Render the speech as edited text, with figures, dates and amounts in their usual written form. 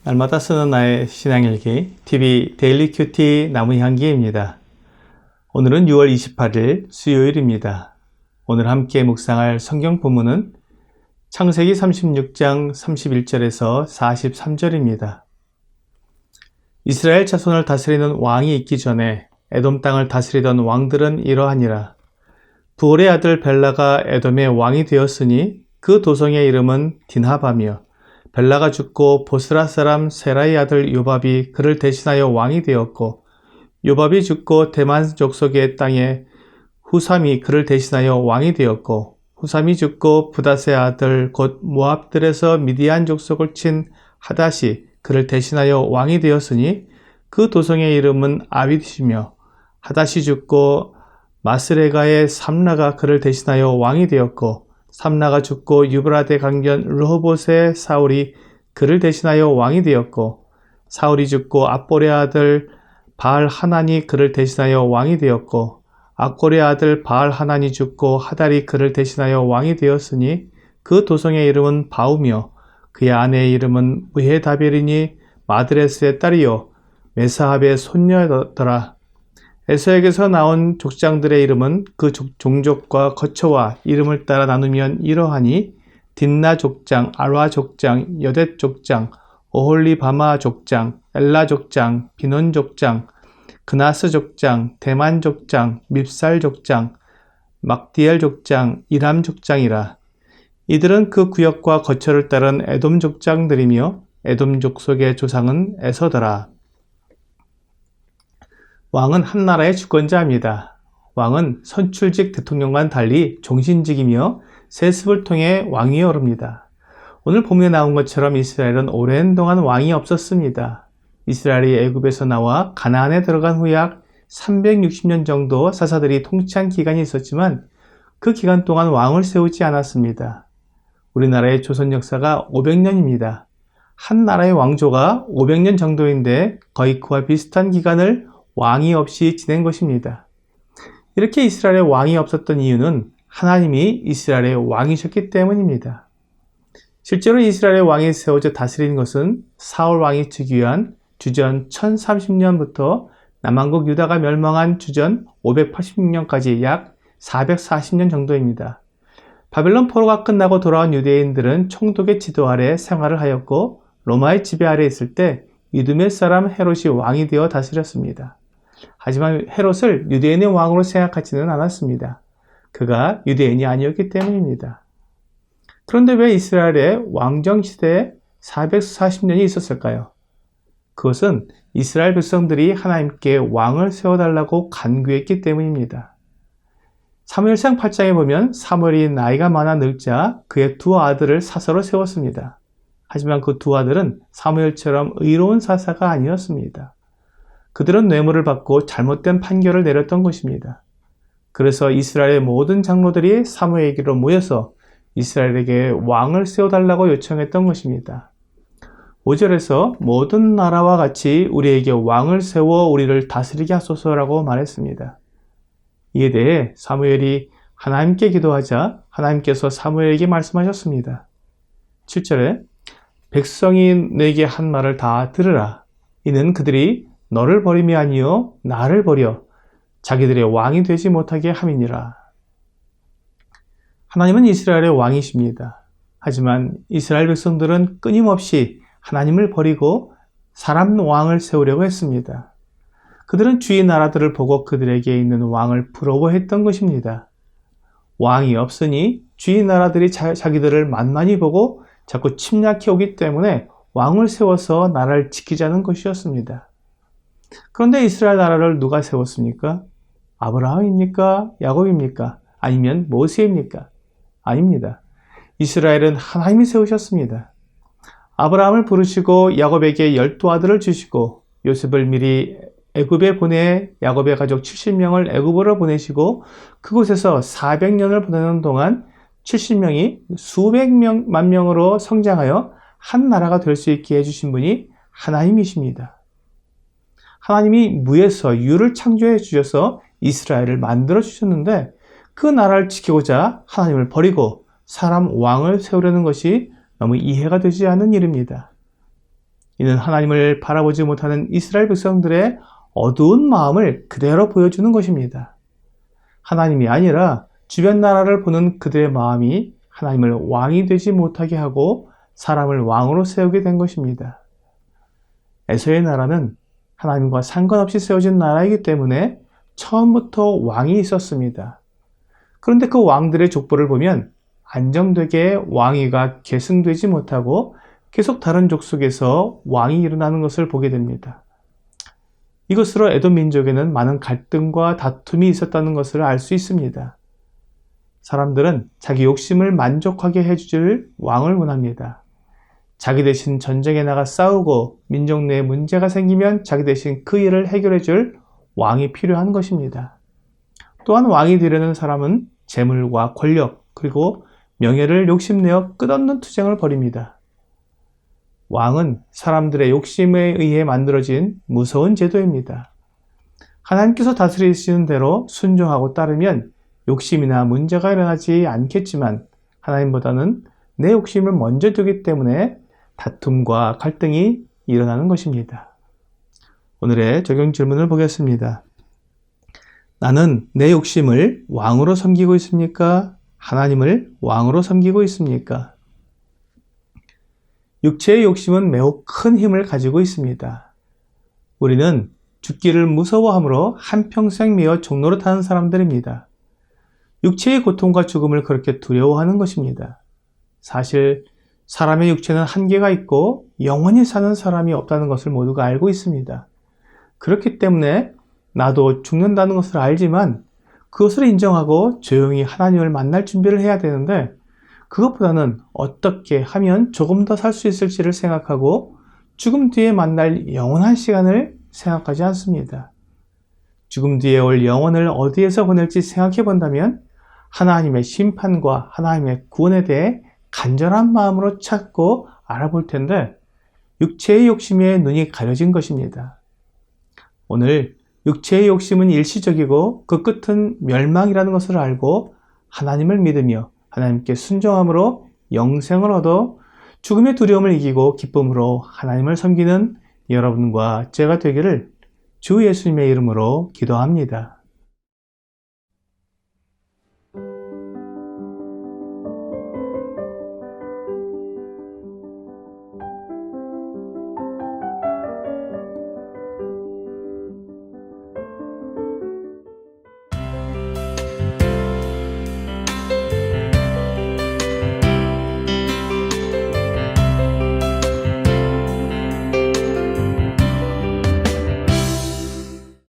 날마다 쓰는 나의 신앙일기 TV 데일리 큐티 나무향기입니다. 오늘은 6월 28일 수요일입니다. 오늘 함께 묵상할 성경 본문은 창세기 36장 31절에서 43절입니다. 이스라엘 자손을 다스리는 왕이 있기 전에 에돔 땅을 다스리던 왕들은 이러하니라. 부올의 아들 벨라가 에돔의 왕이 되었으니 그 도성의 이름은 딘하바며 벨라가 죽고 보스라 사람 세라의 아들 요밥이 그를 대신하여 왕이 되었고, 요밥이 죽고 대만 족속의 땅에 후삼이 그를 대신하여 왕이 되었고, 후삼이 죽고 부닷의 아들 곧 모압들에서 미디안 족속을 친 하닷이 그를 대신하여 왕이 되었으니 그 도성의 이름은 아윗이며, 하닷이 죽고 마스레가의 삼라가 그를 대신하여 왕이 되었고, 삼라가 죽고 유브라데 강변 르호봇의 사울이 그를 대신하여 왕이 되었고, 사울이 죽고 압볼의 아들 바알 하난이 그를 대신하여 왕이 되었고, 악골의 아들 바알 하난이 죽고 하달이 그를 대신하여 왕이 되었으니 그 도성의 이름은 바우며 그의 아내의 이름은 무헤다벨이니 마드레스의 딸이요 메사합의 손녀더라. 에서에게서 나온 족장들의 이름은 그 종족과 거처와 이름을 따라 나누면 이러하니 딘나 족장, 알와 족장, 여댓 족장, 오홀리바마 족장, 엘라 족장, 비논 족장, 그나스 족장, 대만 족장, 밉살 족장, 막디엘 족장, 이람 족장이라. 이들은 그 구역과 거처를 따른 에돔 족장들이며 에돔 족속의 조상은 에서더라. 왕은 한 나라의 주권자입니다. 왕은 선출직 대통령과는 달리 종신직이며 세습을 통해 왕위에 오릅니다. 오늘 본문에 나온 것처럼 이스라엘은 오랜 동안 왕이 없었습니다. 이스라엘이 애굽에서 나와 가나안에 들어간 후 약 360년 정도 사사들이 통치한 기간이 있었지만 그 기간 동안 왕을 세우지 않았습니다. 우리나라의 조선 역사가 500년입니다. 한 나라의 왕조가 500년 정도인데 거의 그와 비슷한 기간을 왕이 없이 지낸 것입니다. 이렇게 이스라엘에 왕이 없었던 이유는 하나님이 이스라엘의 왕이셨기 때문입니다. 실제로 이스라엘의 왕이 세워져 다스리는 것은 사울 왕이 즉위한 주전 1030년부터 남왕국 유다가 멸망한 주전 586년까지 약 440년 정도입니다. 바벨론 포로가 끝나고 돌아온 유대인들은 총독의 지도 아래 생활을 하였고 로마의 지배 아래 있을 때 이두메 사람 헤롯이 왕이 되어 다스렸습니다. 하지만 헤롯을 유대인의 왕으로 생각하지는 않았습니다. 그가 유대인이 아니었기 때문입니다. 그런데 왜 이스라엘의 왕정시대에 440년이 있었을까요? 그것은 이스라엘 백성들이 하나님께 왕을 세워달라고 간구했기 때문입니다. 사무엘상 8장에 보면 사무엘이 나이가 많아 늙자 그의 두 아들을 사서로 세웠습니다. 하지만 그 두 아들은 사무엘처럼 의로운 사사가 아니었습니다. 그들은 뇌물을 받고 잘못된 판결을 내렸던 것입니다. 그래서 이스라엘의 모든 장로들이 사무엘에게로 모여서 이스라엘에게 왕을 세워달라고 요청했던 것입니다. 5절에서 모든 나라와 같이 우리에게 왕을 세워 우리를 다스리게 하소서라고 말했습니다. 이에 대해 사무엘이 하나님께 기도하자 하나님께서 사무엘에게 말씀하셨습니다. 7절에 백성이 내게 한 말을 다 들으라. 이는 그들이 너를 버림이 아니요 나를 버려 자기들의 왕이 되지 못하게 함이니라. 하나님은 이스라엘의 왕이십니다. 하지만 이스라엘 백성들은 끊임없이 하나님을 버리고 사람 왕을 세우려고 했습니다. 그들은 주위 나라들을 보고 그들에게 있는 왕을 부러워했던 것입니다. 왕이 없으니 주위 나라들이 자기들을 만만히 보고 자꾸 침략해 오기 때문에 왕을 세워서 나라를 지키자는 것이었습니다. 그런데 이스라엘 나라를 누가 세웠습니까? 아브라함입니까? 야곱입니까? 아니면 모세입니까? 아닙니다. 이스라엘은 하나님이 세우셨습니다. 아브라함을 부르시고 야곱에게 12아들을 주시고 요셉을 미리 애굽에 보내 야곱의 가족 70명을 애굽으로 보내시고 그곳에서 400년을 보내는 동안 70명이 수백만 명으로 성장하여 한 나라가 될 수 있게 해주신 분이 하나님이십니다. 하나님이 무에서 유를 창조해 주셔서 이스라엘을 만들어 주셨는데 그 나라를 지키고자 하나님을 버리고 사람 왕을 세우려는 것이 너무 이해가 되지 않는 일입니다. 이는 하나님을 바라보지 못하는 이스라엘 백성들의 어두운 마음을 그대로 보여주는 것입니다. 하나님이 아니라 주변 나라를 보는 그들의 마음이 하나님을 왕이 되지 못하게 하고 사람을 왕으로 세우게 된 것입니다. 에서의 나라는 하나님과 상관없이 세워진 나라이기 때문에 처음부터 왕이 있었습니다. 그런데 그 왕들의 족보를 보면 안정되게 왕위가 계승되지 못하고 계속 다른 족속에서 왕이 일어나는 것을 보게 됩니다. 이것으로 에돔 민족에는 많은 갈등과 다툼이 있었다는 것을 알 수 있습니다. 사람들은 자기 욕심을 만족하게 해줄 왕을 원합니다. 자기 대신 전쟁에 나가 싸우고 민족 내에 문제가 생기면 자기 대신 그 일을 해결해 줄 왕이 필요한 것입니다. 또한 왕이 되려는 사람은 재물과 권력 그리고 명예를 욕심내어 끝없는 투쟁을 벌입니다. 왕은 사람들의 욕심에 의해 만들어진 무서운 제도입니다. 하나님께서 다스리시는 대로 순종하고 따르면 욕심이나 문제가 일어나지 않겠지만 하나님보다는 내 욕심을 먼저 두기 때문에 다툼과 갈등이 일어나는 것입니다. 오늘의 적용 질문을 보겠습니다. 나는 내 욕심을 왕으로 섬기고 있습니까? 하나님을 왕으로 섬기고 있습니까? 육체의 욕심은 매우 큰 힘을 가지고 있습니다. 우리는 죽기를 무서워하므로 한평생 매어 종로로 타는 사람들입니다. 육체의 고통과 죽음을 그렇게 두려워하는 것입니다. 사실 사람의 육체는 한계가 있고 영원히 사는 사람이 없다는 것을 모두가 알고 있습니다. 그렇기 때문에 나도 죽는다는 것을 알지만 그것을 인정하고 조용히 하나님을 만날 준비를 해야 되는데 그것보다는 어떻게 하면 조금 더 살 수 있을지를 생각하고 죽음 뒤에 만날 영원한 시간을 생각하지 않습니다. 죽음 뒤에 올 영혼을 어디에서 보낼지 생각해 본다면 하나님의 심판과 하나님의 구원에 대해 간절한 마음으로 찾고 알아볼 텐데 육체의 욕심에 눈이 가려진 것입니다. 오늘 육체의 욕심은 일시적이고 그 끝은 멸망이라는 것을 알고 하나님을 믿으며 하나님께 순종함으로 영생을 얻어 죽음의 두려움을 이기고 기쁨으로 하나님을 섬기는 여러분과 제가 되기를 주 예수님의 이름으로 기도합니다.